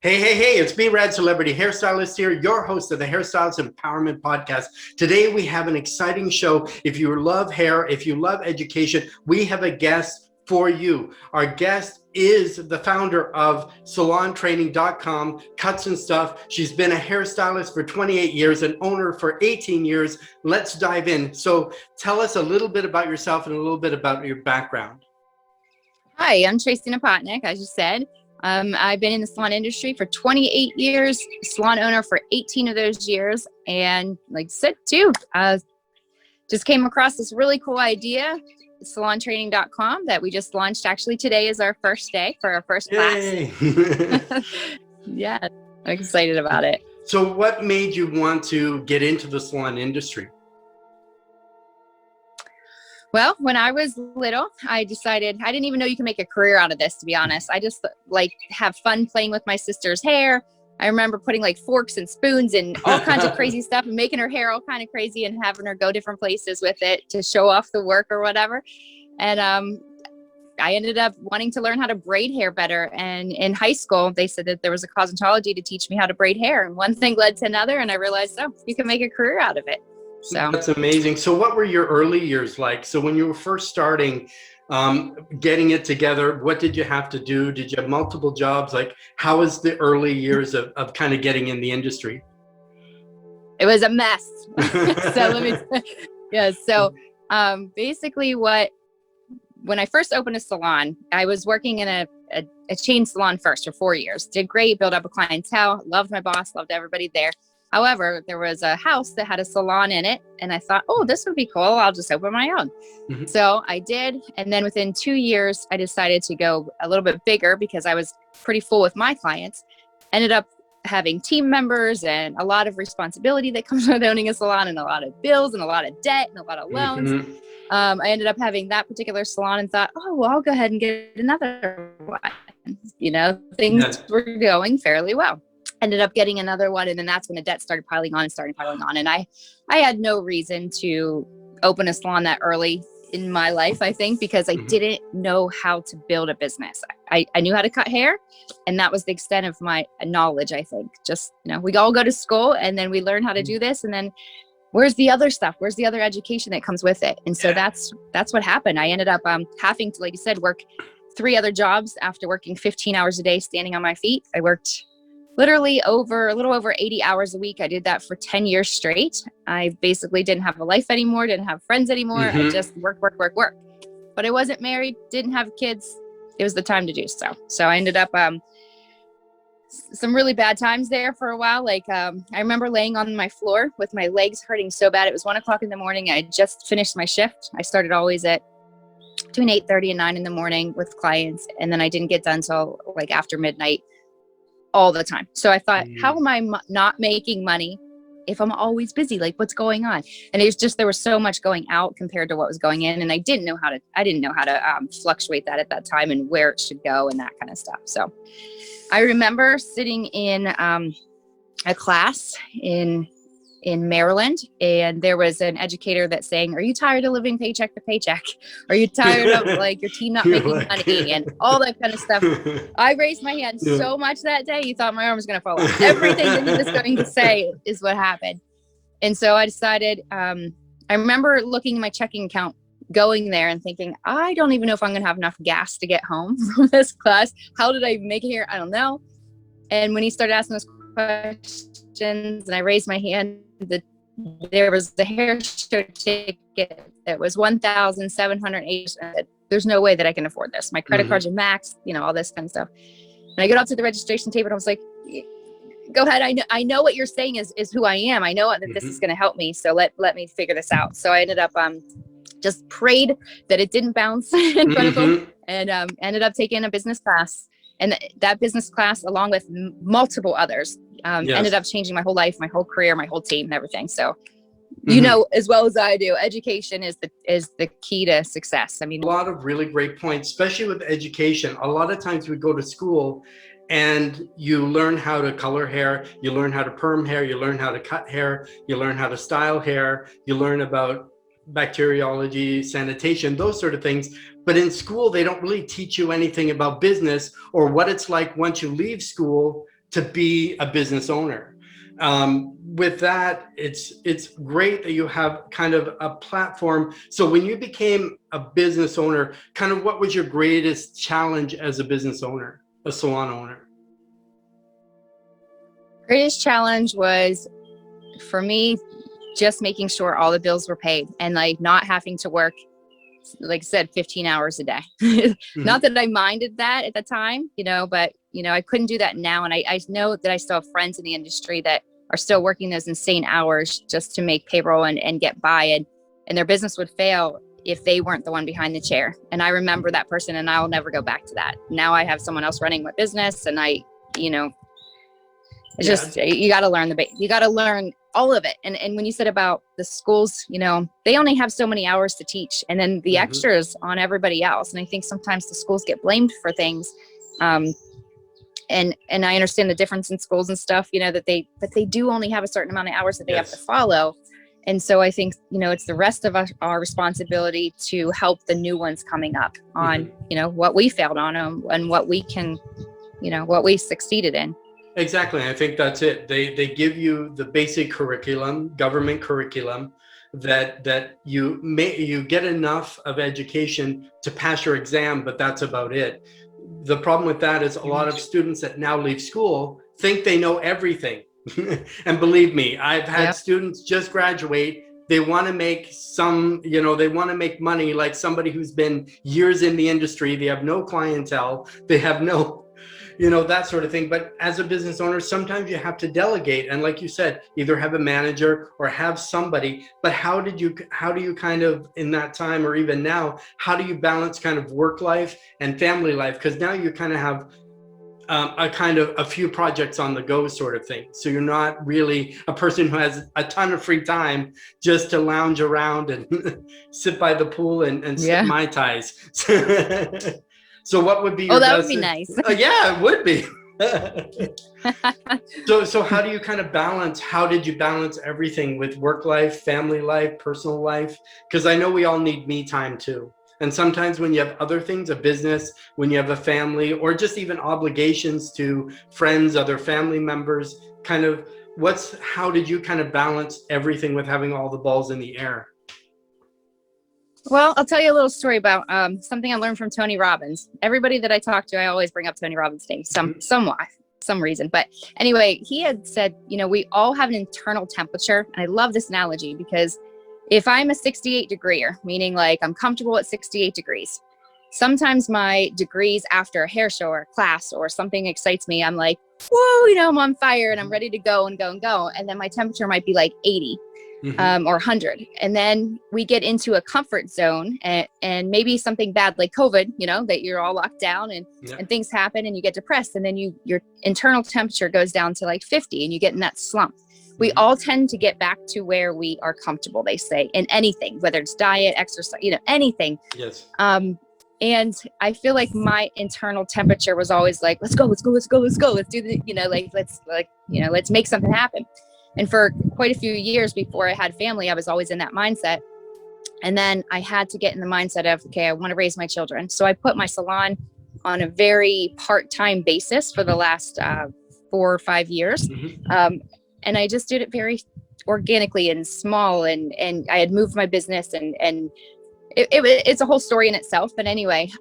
Hey, it's me, Rad Celebrity Hairstylist here, your host of the Hairstylist Empowerment Podcast. Today we have an exciting show. If you love hair, if you love education, we have a guest for you. Our guest is the founder of SalonTraining.com, Cuts and Stuff. She's been a hairstylist for 28 years, an owner for 18 years. Let's dive in. So tell us a little bit about yourself and a little bit about your background. Hi, I'm Tracey Napotnik, as you said. I've been in the salon industry for 28 years, salon owner for 18 of those years. And like I said, too, just came across this really cool idea, SalonTraining.com, that we just launched. Actually, today is our first day for our first class. Yeah, I'm excited about it. So what made you want to get into the salon industry? Well, when I was little, I decided I didn't even know you can make a career out of this, to be honest. I just like have fun playing with my sister's hair. I remember putting like forks and spoons and all kinds of crazy stuff and making her hair all kind of crazy and having her go different places with it to show off the work or whatever. And I ended up wanting to learn how to braid hair better. And in high school, they said that there was a cosmetology to teach me how to braid hair. And one thing led to another. And I realized, oh, you can make a career out of it. So that's amazing. So what were your early years like? So when you were first starting, getting it together, what did you have to do? Did you have multiple jobs? Like, how was the early years of kind of getting in the industry? It was a mess. So basically when I first opened a salon, I was working in a chain salon first for 4 years. Did great, built up a clientele, loved my boss, loved everybody there. However, there was a house that had a salon in it, and I thought, oh, this would be cool. I'll just open my own. Mm-hmm. So I did. And then within 2 years, I decided to go a little bit bigger because I was pretty full with my clients. Ended up having team members and a lot of responsibility that comes with owning a salon, and a lot of bills and a lot of debt and a lot of loans. Mm-hmm. I ended up having that particular salon and thought, oh, well, I'll go ahead and get another one. Things were going fairly well. Ended up getting another one, and then that's when the debt started piling on. And I had no reason to open a salon that early in my life, I think, because I didn't know how to build a business. I knew how to cut hair, and that was the extent of my knowledge, I think. Just, we all go to school, and then we learn how to do this, and then where's the other stuff? Where's the other education that comes with it? And so that's what happened. I ended up having to, like you said, work 3 other jobs after working 15 hours a day standing on my feet. I worked literally a little over 80 hours a week. I did that for 10 years straight. I basically didn't have a life anymore, didn't have friends anymore. I just work. But I wasn't married, didn't have kids. It was the time to do so. So I ended up some really bad times there for a while. Like I remember laying on my floor with my legs hurting so bad. It was 1 o'clock in the morning. I just finished my shift. I started always at between 8:30 and 9 in the morning with clients. And then I didn't get done till like after midnight all the time. So I thought, how am I not making money if I'm always busy? Like, what's going on? And it was just, there was so much going out compared to what was going in. And I didn't know how to fluctuate that at that time and where it should go and that kind of stuff. So I remember sitting in a class in Maryland, and there was an educator that's saying, are you tired of living paycheck to paycheck? Are you tired of like your team not making money and all that kind of stuff? I raised my hand so much that day, you thought my arm was going to fall off. Everything that he was going to say is what happened. And so I decided, I remember looking at my checking account, going there and thinking, I don't even know if I'm going to have enough gas to get home from this class. How did I make it here? I don't know. And when he started asking us questions and I raised my hand, there was the hair show ticket that was $1,780. There's no way that I can afford this. My credit cards are maxed, all this kind of stuff. And I get up to the registration table and I was like, go ahead. I know what you're saying is who I am. I know that this is going to help me. So let me figure this out. So I ended up just prayed that it didn't bounce in front of them, and ended up taking a business class. And that business class, along with multiple others, ended up changing my whole life, my whole career, my whole team and everything. So, as well as I do, education is the key to success. I mean, a lot of really great points, especially with education. A lot of times we go to school and you learn how to color hair, you learn how to perm hair, you learn how to cut hair, you learn how to style hair, you learn about bacteriology, sanitation, those sort of things. But in school, they don't really teach you anything about business or what it's like once you leave school to be a business owner. With that, it's great that you have kind of a platform. So when you became a business owner, kind of what was your greatest challenge as a business owner, a salon owner? Greatest challenge was, for me, just making sure all the bills were paid and like not having to work, like I said, 15 hours a day. Not that I minded that at the time, but I couldn't do that now. And I know that I still have friends in the industry that are still working those insane hours just to make payroll and get by, and their business would fail if they weren't the one behind the chair. And I remember that person, and I'll never go back to that. Now I have someone else running my business, and it's just, you got to learn you got to learn all of it. And when you said about the schools, they only have so many hours to teach, and then the extras on everybody else. And I think sometimes the schools get blamed for things. And I understand the difference in schools and stuff, but they do only have a certain amount of hours that they have to follow. And so I think, it's the rest of us, our responsibility to help the new ones coming up on, what we failed on and what we can, what we succeeded in. Exactly. I think that's it. They give you the basic curriculum, government curriculum, that you get enough of education to pass your exam, but that's about it. The problem with that is a lot of students that now leave school think they know everything. And believe me, I've had students just graduate. They want to make they want to make money like somebody who's been years in the industry. They have no clientele. They have no, that sort of thing. But as a business owner, sometimes you have to delegate. And like you said, either have a manager or have somebody. But how do you kind of, in that time or even now, how do you balance kind of work life and family life? Because now you kind of have a few projects on the go sort of thing. So you're not really a person who has a ton of free time just to lounge around and sit by the pool and sip Mai Tais. So what would be your that would be nice. Yeah, it would be. So how do you kind of how did you balance everything with work life, family life, personal life? Because I know we all need me time too. And sometimes when you have other things, a business, when you have a family, or just even obligations to friends, other family members, kind of how did you kind of balance everything with having all the balls in the air? Well, I'll tell you a little story about something I learned from Tony Robbins. Everybody that I talk to, I always bring up Tony Robbins' name, some reason. But anyway, he had said, we all have an internal temperature. And I love this analogy because if I'm a 68 degreer, meaning like I'm comfortable at 68 degrees, sometimes my degrees after a hair show or a class or something excites me, I'm like, whoa, I'm on fire and I'm ready to go and go and go. And then my temperature might be like 80. Or 100. And then we get into a comfort zone and maybe something bad like COVID, that you're all locked down and things happen and you get depressed. And then your internal temperature goes down to like 50 and you get in that slump. We all tend to get back to where we are comfortable, they say, in anything, whether it's diet, exercise, anything. Yes. And I feel like my internal temperature was always like, let's go. Let's do the, let's make something happen. And for quite a few years before I had family, I was always in that mindset. And then I had to get in the mindset of, okay, I want to raise my children. So I put my salon on a very part-time basis for the last 4 or 5 years. And I just did it very organically and small. And I had moved my business and it's a whole story in itself. But anyway,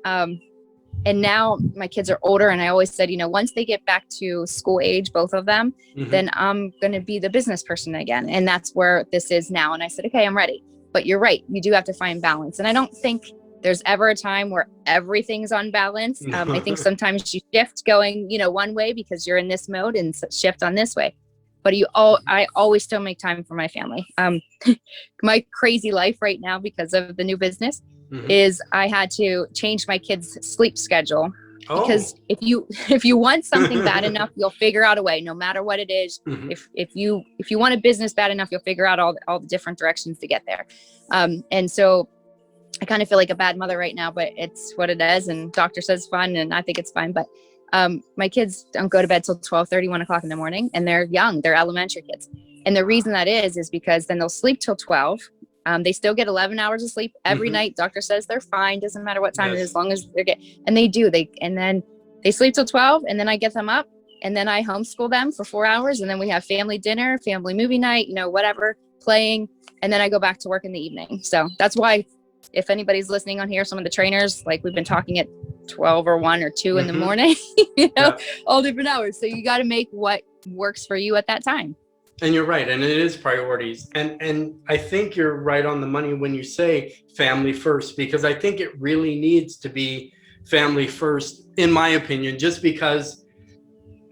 and now my kids are older and I always said, once they get back to school age, both of them, then I'm going to be the business person again. And that's where this is now. And I said, okay, I'm ready. But you're right. You do have to find balance. And I don't think there's ever a time where everything's on balance. I think sometimes you shift going, one way because you're in this mode and shift on this way. But I always still make time for my family. My crazy life right now because of the new business is I had to change my kids' sleep schedule because if you want something bad enough, you'll figure out a way, no matter what it is. If you want a business bad enough, you'll figure out all the different directions to get there. And so I kind of feel like a bad mother right now, but it's what it is. And doctor says fun, and I think it's fine. But my kids don't go to bed till 12:30, 1 o'clock in the morning, and they're young. They're elementary kids. And the reason that is because then they'll sleep till 12. They still get 11 hours of sleep every night. Doctor says they're fine. Doesn't matter what time it is, as long as and they do. And then they sleep till 12, and then I get them up and then I homeschool them for 4 hours, and then we have family dinner, family movie night, whatever, playing, and then I go back to work in the evening. So that's why, if anybody's listening on here, some of the trainers, like we've been talking at 12 or 1 or 2 in the morning, all different hours. So you got to make what works for you at that time. And you're right. And it is priorities. And I think you're right on the money when you say family first, because I think it really needs to be family first, in my opinion, just because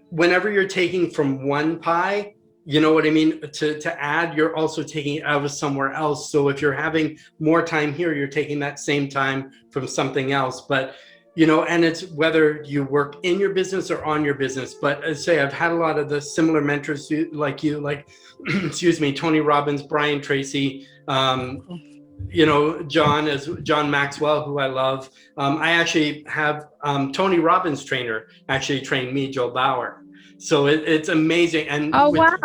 whenever you're taking from one pie, you know what I mean, to add, you're also taking it out of somewhere else. So if you're having more time here, you're taking that same time from something else. But and it's whether you work in your business or on your business. But as I say, I've had a lot of the similar mentors like you, excuse me, Tony Robbins, Brian Tracy, John Maxwell, who I love. I actually have Tony Robbins' trainer actually trained me, Joe Bauer. So it's amazing. And wow.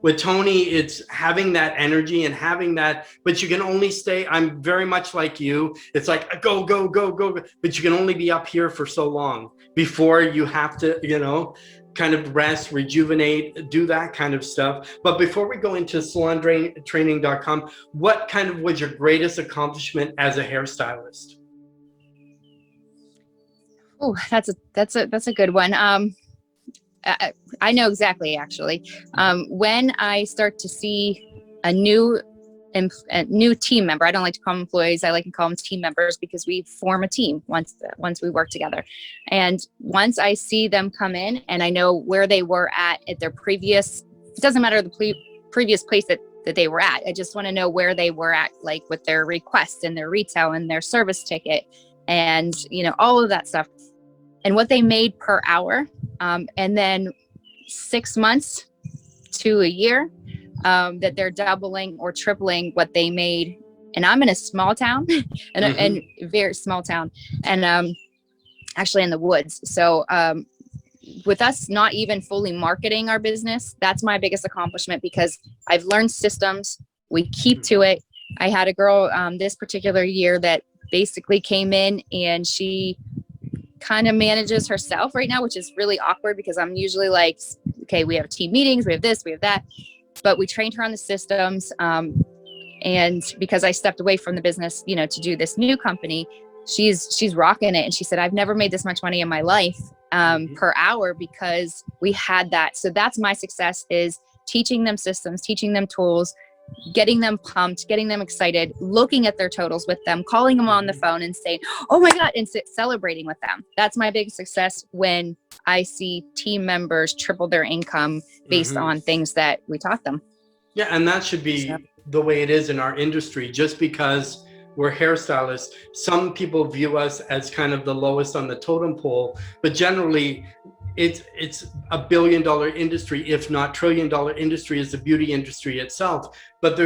With Tony, it's having that energy and having that, but you can only stay, I'm very much like you. It's like, go, go, go, go, but you can only be up here for so long before you have to, kind of rest, rejuvenate, do that kind of stuff. But before we go into salontraining.com, what kind of was your greatest accomplishment as a hairstylist? Oh, that's a good one. I know exactly, actually. When I start to see a new team member, I don't like to call them employees, I like to call them team members, because we form a team once we work together. And once I see them come in and I know where they were at their previous, it doesn't matter the previous place that they were at. I just want to know where they were at, like with their request and their retail and their service ticket and, all of that stuff, and what they made per hour. And then 6 months to a year, that they're doubling or tripling what they made. And I'm in a small town, and very small town, and actually in the woods. So with us not even fully marketing our business, that's my biggest accomplishment, because I've learned systems. We keep to it. I had a girl this particular year that basically came in, and she kind of manages herself right now, which is really awkward, because I'm usually like, okay, we have team meetings, we have this, we have that, but we trained her on the systems. And because I stepped away from the business, to do this new company, she's rocking it. And she said, I've never made this much money in my life per hour, because we had that. So that's my success, is teaching them systems, teaching them tools, getting them pumped, getting them excited, looking at their totals with them, calling them on the phone and saying, oh my God, and celebrating with them. That's my big success, when I see team members triple their income based on things that we taught them. Yeah, and that should be the way it is in our industry. Just because we're hairstylists, some people view us as kind of the lowest on the totem pole, but generally it's $1 billion industry, if not $1 trillion industry, is the beauty industry itself. But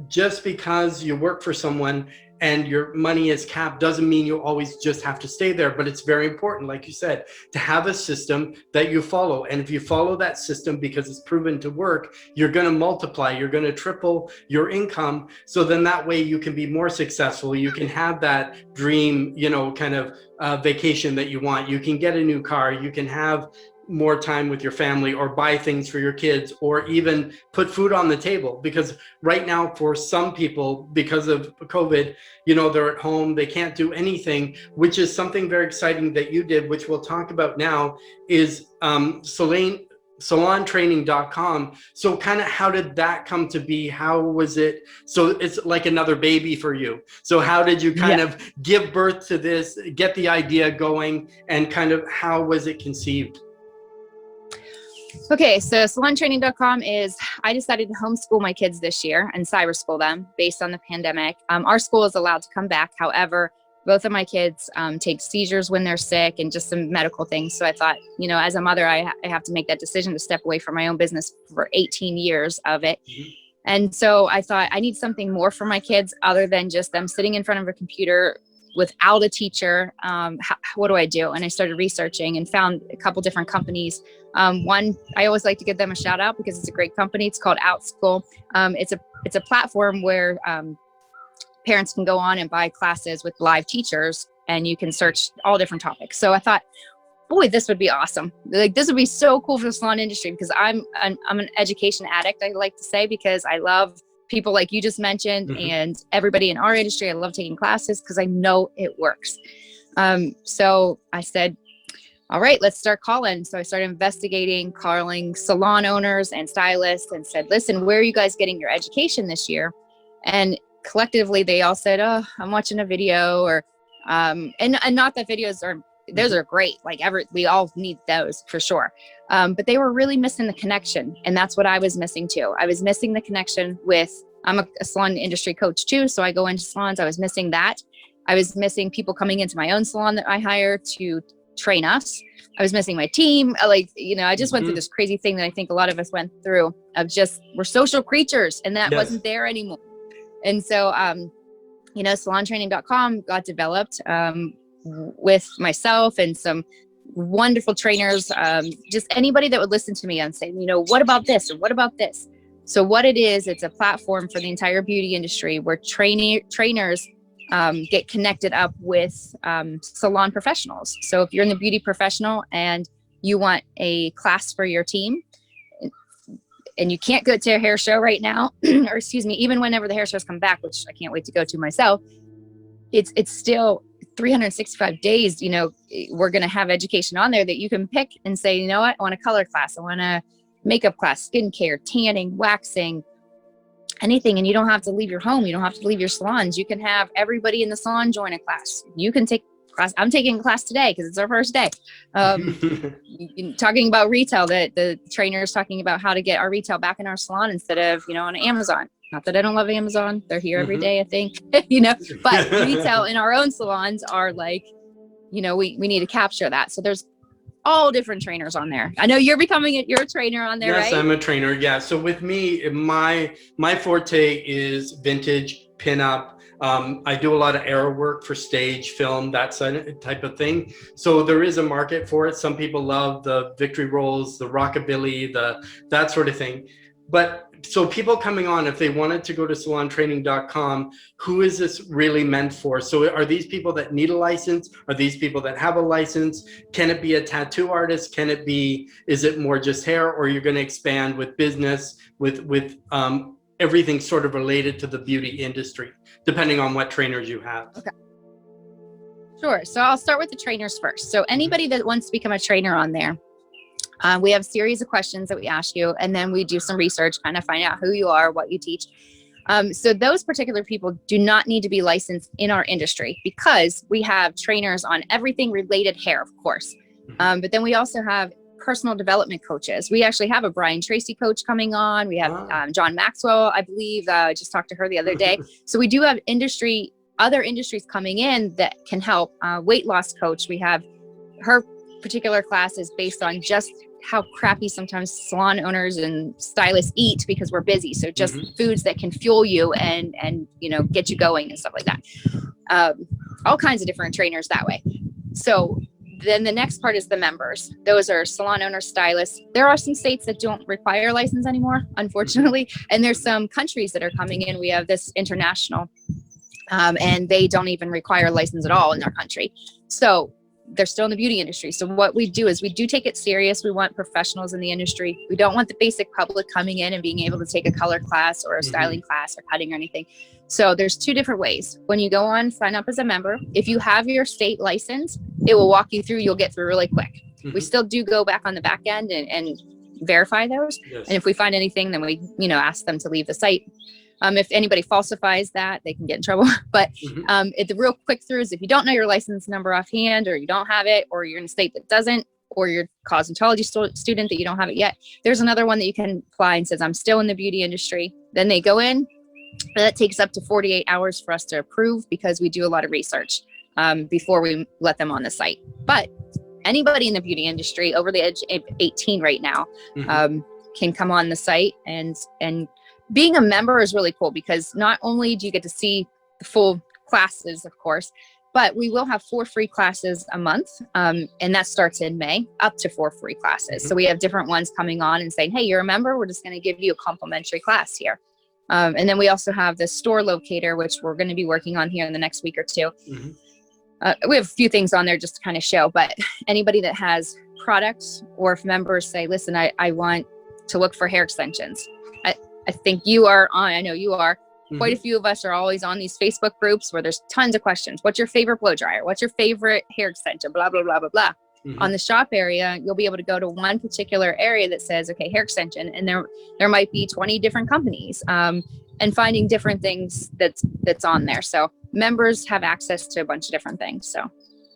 just because you work for someone and your money is capped doesn't mean you always just have to stay there. But it's very important, like you said, to have a system that you follow. And if you follow that system because it's proven to work, you're going to multiply, you're going to triple your income. So then that way you can be more successful. You can have that dream, kind of vacation that you want. You can get a new car. You can have more time with your family, or buy things for your kids, or even put food on the table. Because right now, for some people, because of COVID, they're at home, they can't do anything, which is something very exciting that you did, which we'll talk about now, is salontraining.com. So kind of how did that come to be? How was it? So it's like another baby for you. So how did you kind of give birth to this, get the idea going, and kind of how was it conceived? Okay, so salontraining.com is, I decided to homeschool my kids this year and cyber school them based on the pandemic. Our school is allowed to come back. However, both of my kids take seizures when they're sick and just some medical things. So I thought, as a mother, I have to make that decision to step away from my own business for 18 years of it. And so I thought I need something more for my kids other than just them sitting in front of a computer without a teacher. What do I do? And I started researching and found a couple different companies. One, I always like to give them a shout out because it's a great company. It's called OutSchool. It's a platform where parents can go on and buy classes with live teachers, and you can search all different topics. So I thought, boy, this would be awesome. Like, this would be so cool for the salon industry, because I'm an education addict, I like to say, because I love people like you just mentioned, and everybody in our industry. I love taking classes because I know it works. So I said, all right, let's start calling. So I started investigating, calling salon owners and stylists, and said, listen, where are you guys getting your education this year? And collectively, they all said, oh, I'm watching a video, or, and not that videos are, those are great. Like, we all need those for sure. But they were really missing the connection. And that's what I was missing too. I was missing the connection with, I'm a salon industry coach too. So I go into salons. I was missing that. I was missing people coming into my own salon that I hire to train us. I was missing my team. Like, I just went through this crazy thing that I think a lot of us went through, of just, we're social creatures, and that wasn't there anymore. And so, salontraining.com got developed with myself and some wonderful trainers, just anybody that would listen to me and say, what about this? Or what about this? So what it is, it's a platform for the entire beauty industry where trainers get connected up with salon professionals. So if you're in the beauty professional and you want a class for your team, and you can't go to a hair show right now, or excuse me, even whenever the hair shows come back, which I can't wait to go to myself, it's still 365 days, we're going to have education on there that you can pick and say, you know what, I want a color class, I want a makeup class, skincare, tanning, waxing, anything. And you don't have to leave your home. You don't have to leave your salons. You can have everybody in the salon join a class. You can take class. I'm taking a class today because it's our first day. Talking about retail, the trainer is talking about how to get our retail back in our salon instead of, on Amazon. Not that I don't love Amazon. They're here every day, I think, but retail in our own salons are like, we need to capture that. So there's all different trainers on there. I know you're a trainer on there, yes, right? I'm a trainer. Yeah. So with me, my forte is vintage, pinup. I do a lot of era work for stage, film, that type of thing. So there is a market for it. Some people love the victory rolls, the rockabilly, that sort of thing. But so people coming on, if they wanted to go to salontraining.com, who is this really meant for? So are these people that need a license? Are these people that have a license? Can it be a tattoo artist? Is it more just hair, or you're going to expand with business, with everything sort of related to the beauty industry, depending on what trainers you have? Okay. Sure. So I'll start with the trainers first. So anybody that wants to become a trainer on there, we have a series of questions that we ask you, and then we do some research, kind of find out who you are, what you teach. So those particular people do not need to be licensed in our industry, because we have trainers on everything related hair, of course. But then we also have personal development coaches. We actually have a Brian Tracy coach coming on. We have John Maxwell, I believe. I just talked to her the other day. So we do have other industries coming in that can help. Weight loss coach. We have her particular class is based on just how crappy sometimes salon owners and stylists eat because we're busy. So just foods that can fuel you and get you going and stuff like that. All kinds of different trainers that way. So then the next part is the members. Those are salon owners, stylists. There are some states that don't require a license anymore, unfortunately. And there's some countries that are coming in. We have this international, and they don't even require a license at all in our country. So they're still in the beauty industry. So what we do is we do take it serious. We want professionals in the industry. We don't want the basic public coming in and being able to take a color class or a styling class or cutting or anything. So there's two different ways. When you go on, sign up as a member. If you have your state license, it will walk you through. You'll get through really quick. We still do go back on the back end and verify those. Yes. And if we find anything, then we, ask them to leave the site. If anybody falsifies that, they can get in trouble. But the real quick through is if you don't know your license number offhand, or you don't have it, or you're in a state that doesn't, or you're a cosmetology student that you don't have it yet, there's another one that you can apply and says, I'm still in the beauty industry. Then they go in. That takes up to 48 hours for us to approve, because we do a lot of research before we let them on the site. But anybody in the beauty industry over the age of 18 right now can come on the site, and being a member is really cool, because not only do you get to see the full classes, of course, but we will have 4 free classes a month. And that starts in May, up to 4 free classes. So we have different ones coming on and saying, hey, you're a member, we're just going to give you a complimentary class here. And then we also have the store locator, which we're going to be working on here in the next week or two. we have a few things on there just to kind of show, but anybody that has products, or if members say, listen, I want to look for hair extensions. I think you are on, I know you are. Quite a few of us are always on these Facebook groups where there's tons of questions. What's your favorite blow dryer? What's your favorite hair extension? Blah, blah, blah, blah, blah. On the shop area, you'll be able to go to one particular area that says, okay, hair extension. And there might be 20 different companies, and finding different things that's on there. So members have access to a bunch of different things. So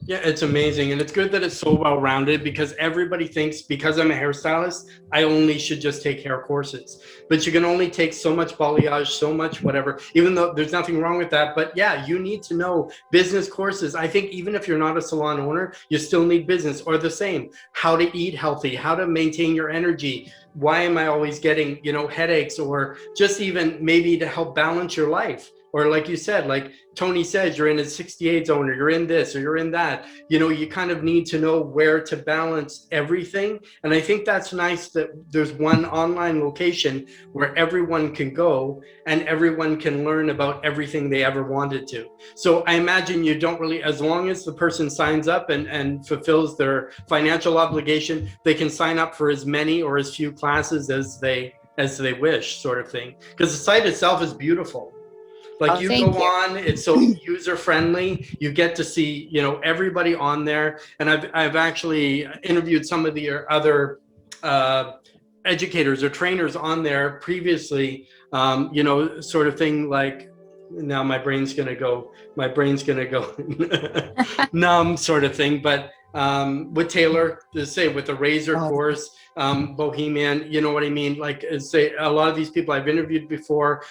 yeah, it's amazing. And it's good that it's so well-rounded, because everybody thinks because I'm a hairstylist, I only should just take hair courses. But you can only take so much balayage, so much whatever, even though there's nothing wrong with that. But yeah, you need to know business courses. I think even if you're not a salon owner, you still need business, or the same, how to eat healthy, how to maintain your energy. Why am I always getting, headaches, or just even maybe to help balance your life? Or like you said, like Tony says, you're in a 68 zone, or you're in this, or you're in that. You kind of need to know where to balance everything. And I think that's nice that there's one online location where everyone can go and everyone can learn about everything they ever wanted to. So I imagine you don't really, as long as the person signs up and fulfills their financial obligation, they can sign up for as many or as few classes as they wish, sort of thing. Because the site itself is beautiful. Like you go on, it's so user friendly. You get to see, everybody on there. And I've actually interviewed some of the other educators or trainers on there previously, sort of thing. Like now my brain's gonna go numb, sort of thing. But with Taylor, with the razor course, Bohemian, you know what I mean? Like say a lot of these people I've interviewed before,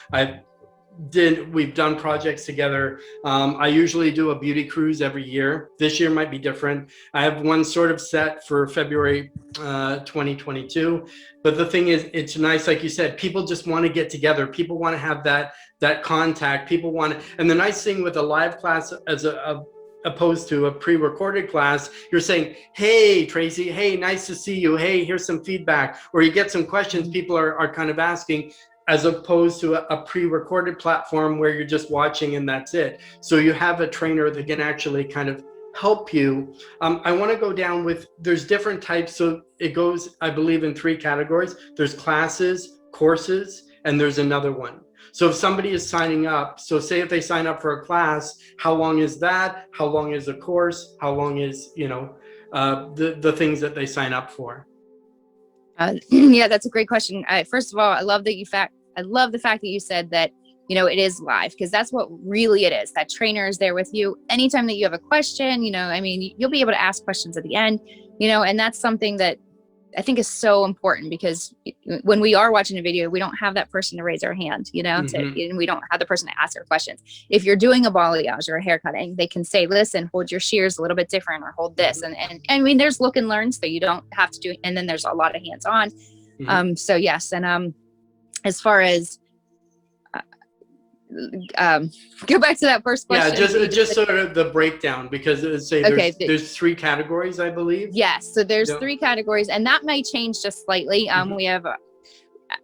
we've done projects together. I usually do a beauty cruise every year. This year might be different. I have one sort of set for February 2022. But the thing is, it's nice, like you said, people just want to get together. People want to have that contact. People want to, and the nice thing with a live class as opposed to a pre-recorded class, you're saying, hey, Tracey, hey, nice to see you. Hey, here's some feedback. Or you get some questions people are kind of asking, as opposed to a pre-recorded platform where you're just watching and that's it. So you have a trainer that can actually kind of help you. I want to go down there's different types. So it goes, I believe, in 3 categories. There's classes, courses, and there's another one. So if somebody is signing up, so say if they sign up for a class, how long is that? How long is a course? How long is, the things that they sign up for? Yeah, that's a great question. First of all, I love the fact that you said that, it is live, because that's what really it is. That trainer is there with you anytime that you have a question. You'll be able to ask questions at the end, and that's something that I think is so important, because when we are watching a video, we don't have that person to raise their hand, and we don't have the person to ask their questions. If you're doing a balayage or a haircutting, they can say, listen, hold your shears a little bit different, or hold this. And there's look and learn, so you don't have to do, and then there's a lot of hands on. So yes. And as far as go back to that first question. Yeah, just sort of the breakdown, because there's 3 categories, I believe. Yes, so there's 3 categories, and that may change just slightly. We have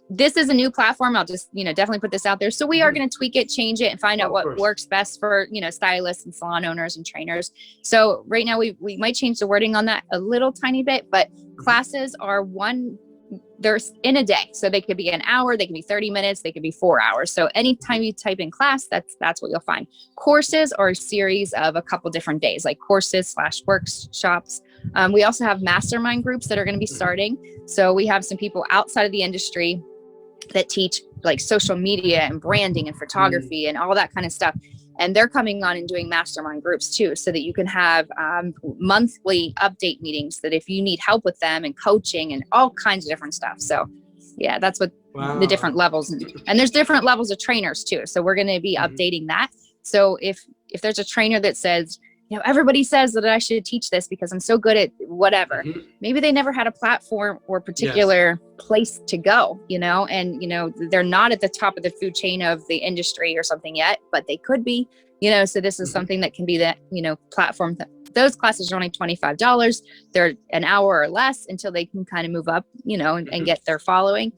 this is a new platform. I'll just definitely put this out there. So we are going to tweak it, change it, and find out what works best for stylists and salon owners and trainers. So right now we might change the wording on that a little tiny bit, but classes are there's in a day. So they could be an hour, they can be 30 minutes, they could be 4 hours. So anytime you type in class, that's what you'll find. Courses are a series of a couple different days, like courses / workshops. We also have mastermind groups that are going to be starting. So we have some people outside of the industry that teach like social media and branding and photography and all that kind of stuff. And they're coming on and doing mastermind groups too, so that you can have monthly update meetings, that if you need help with them and coaching and all kinds of different stuff. So yeah, that's what the different levels. And there's different levels of trainers too. So we're going to be updating that. So if there's a trainer that says, everybody says that I should teach this because I'm so good at whatever, maybe they never had a platform or particular place to go, and, they're not at the top of the food chain of the industry or something yet, but they could be, so this is something that can be that, platform. Those classes are only $25. They're an hour or less until they can kind of move up, and get their following.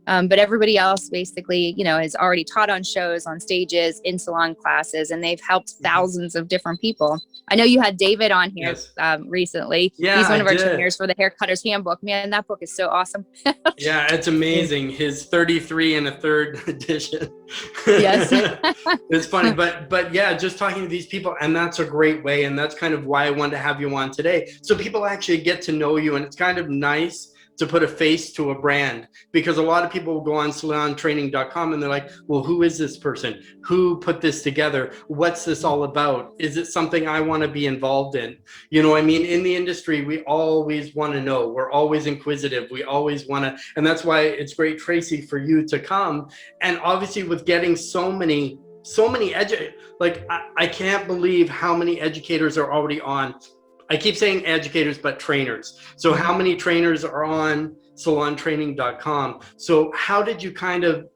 But everybody else basically, you know, has already taught on shows, on stages, in salon classes, and they've helped thousands of different people. I know you had David on here Yes. Recently. Yeah, He's one I of our did. trainers for the Haircutter's Handbook. Man, that book is so awesome. Yeah, it's amazing. His 33 and a third edition. Yes. It's funny, but yeah, just talking to these people, and that's a great way, and that's kind of why I wanted to have you on today, so people actually get to know you. And it's kind of nice to put a face to a brand, because a lot of people will go on salontraining.com and they're like, well, who is this person? Who put this together? What's this all about? Is it something I want to be involved in? You know, I mean, in the industry, we always want to know. We're always inquisitive. We always want to, and that's why it's great, Tracey, for you to come. And obviously with getting so many I can't believe how many educators are already on. I keep saying educators, but trainers. So how many trainers are on salontraining.com? So how did you kind of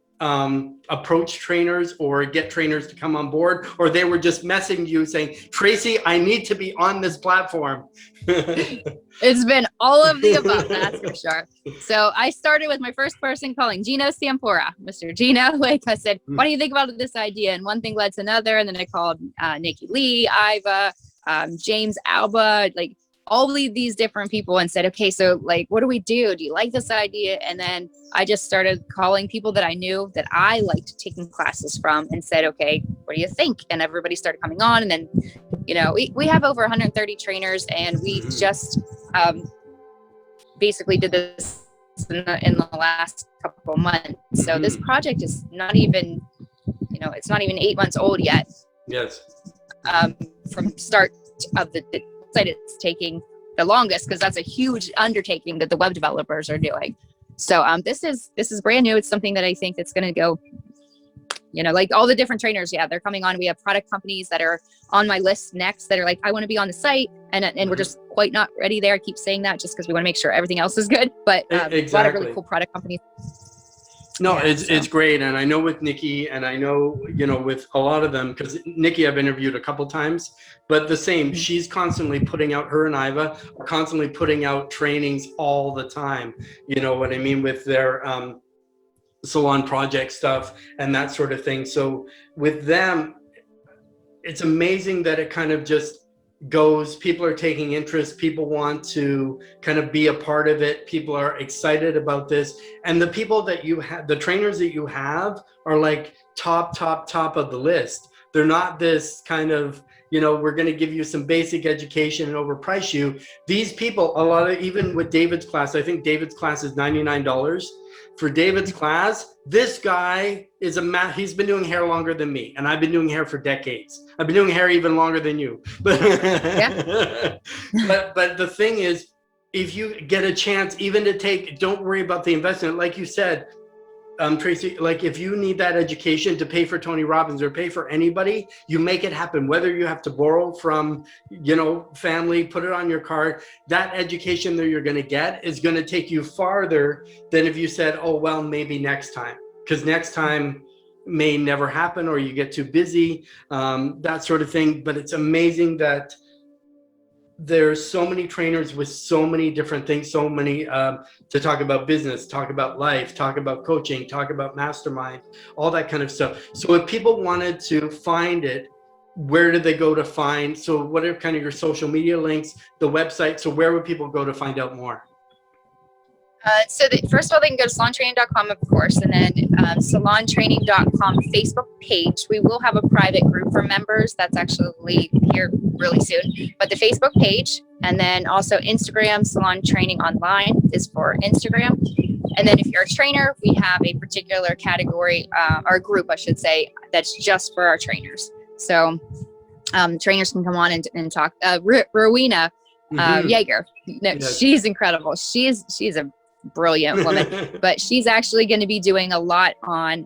approach trainers or get trainers to come on board? Or they were just messaging you saying, Tracey, I need to be on this platform? It's been all of the above, that's for sure. So I started with my first person calling Gino Stampora. Mr. Gino, like I said, what do you think about this idea? And one thing led to another. And then I called Nikki Lee, Iva, James Alba, like all of these different people, and said, okay, so like, what do we do? Do you like this idea? And then I just started calling people that I knew that I liked taking classes from, and said, okay, what do you think? And everybody started coming on. And then, you know, we have over 130 trainers, and we just basically did this in the last couple of months. So this project is not even, you know, it's not even 8 months old yet. Yes. From start of the site, it's taking the longest, because that's a huge undertaking that the web developers are doing. So this is brand new. It's something that I think that's going to go, you know, like all the different trainers. Yeah, they're coming on. We have product companies that are on my list next that are like, I want to be on the site, and we're just quite not ready there. I keep saying that just because we want to make sure everything else is good. But Exactly. a lot of really cool product companies. No, Yeah, it's great. And I know with Nikki, and I know, you know, with a lot of them, because Nikki I've interviewed a couple times, but the same, she's constantly putting out, her and Iva are constantly putting out trainings all the time. You know what I mean? With their salon project stuff and that sort of thing. So with them, it's amazing that it kind of just goes, people are taking interest, people want to kind of be a part of it, people are excited about this, and the people that you have, the trainers that you have, are like top of the list. They're not this kind of, you know, we're going to give you some basic education and overprice you. These people, a lot of, even with David's class, I think David's class is $99. For David's class, this guy is he's been doing hair longer than me, and I've been doing hair for decades. I've been doing hair even longer than you. But but the thing is, if you get a chance even to take, don't worry about the investment. Like you said, Tracey, like if you need that education to pay for Tony Robbins or pay for anybody, you make it happen. Whether you have to borrow from, you know, family, put it on your card, that education that you're going to get is going to take you farther than if you said, oh, well, maybe next time, because next time may never happen, or you get too busy, that sort of thing. But it's amazing that there's so many trainers with so many different things, so many to talk about business, talk about life, talk about coaching, talk about mastermind, all that kind of stuff. So if people wanted to find it, where did they go to find? So what are kind of your social media links, the website? So where would people go to find out more? First of all, they can go to salontraining.com, of course, and then salontraining.com Facebook page. We will have a private group for members that's actually here really soon, but the Facebook page, and then also Instagram, Salon Training Online is for Instagram. And then if you're a trainer, we have a particular category, or group, I should say, that's just for our trainers. So trainers can come on and talk. Rowena Yeager, Yes. she's incredible. She's a brilliant woman, but she's actually going to be doing a lot on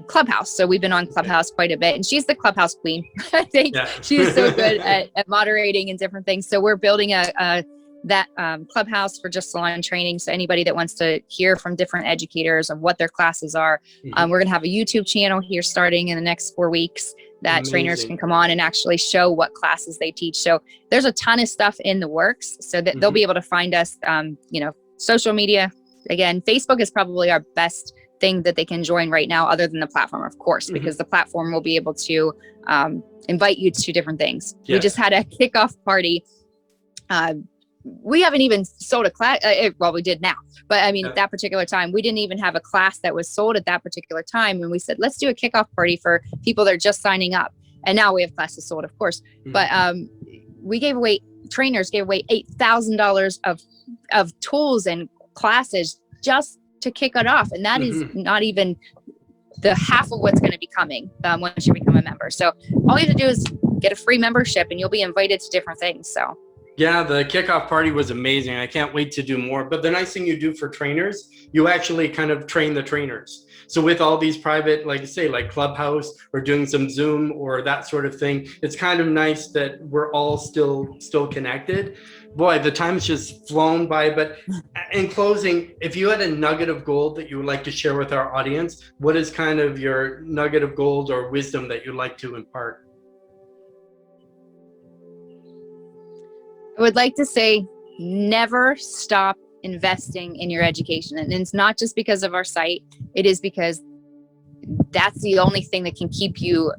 Clubhouse. So we've been on Clubhouse quite a bit, and she's the Clubhouse queen. I think she's so good at moderating and different things. So we're building that Clubhouse for just salon training. So anybody that wants to hear from different educators of what their classes are, we're going to have a YouTube channel here starting in the next 4 weeks that trainers can come on and actually show what classes they teach. So there's a ton of stuff in the works, so that they'll be able to find us, you know, social media, again, Facebook is probably our best thing that they can join right now, other than the platform, of course, because the platform will be able to invite you to different things. Yes. We just had a kickoff party. We haven't even sold a class. Well, we did now, but I mean, at that particular time, we didn't even have a class that was sold at that particular time. And we said, let's do a kickoff party for people that are just signing up. And now we have classes sold, of course. But trainers gave away $8,000 of tools and classes just to kick it off. And that is not even the half of what's going to be coming once you become a member. So all you have to do is get a free membership and you'll be invited to different things. So yeah, the kickoff party was amazing. I can't wait to do more. But the nice thing you do for trainers, you actually kind of train the trainers. So with all these private, like say, like Clubhouse or doing some Zoom or that sort of thing, it's kind of nice that we're all still connected. Boy, the time's just flown by. But in closing, if you had a nugget of gold that you would like to share with our audience, what is kind of your nugget of gold or wisdom that you'd like to impart? I would like to say, never stop investing in your education. And it's not just because of our site. It is because that's the only thing that can keep you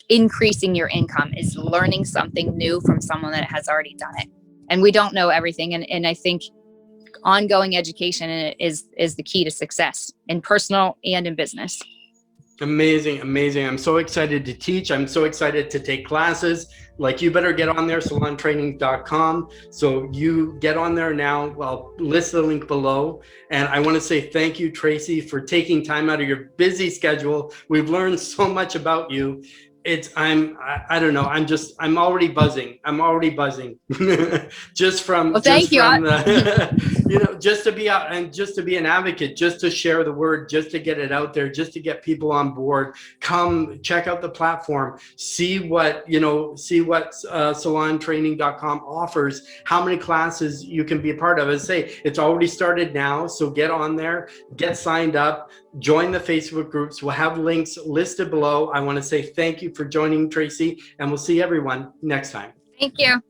increasing your income, is learning something new from someone that has already done it. And we don't know everything. And I think ongoing education is the key to success in personal and in business. Amazing, amazing. I'm so excited to teach. I'm so excited to take classes. Like, you better get on there, salontraining.com. So you get on there now. I'll list the link below. And I want to say thank you, Tracey, for taking time out of your busy schedule. We've learned so much about you. I don't know. I'm already buzzing. just from, well, thank you. Just to be out and just to be an advocate, just to share the word, just to get it out there, just to get people on board. Come check out the platform, see what salontraining.com offers, how many classes you can be a part of. As I say, it's already started now. So get on there, get signed up, join the Facebook groups. We'll have links listed below. I want to say thank you for joining, Tracey, and we'll see everyone next time. Thank you.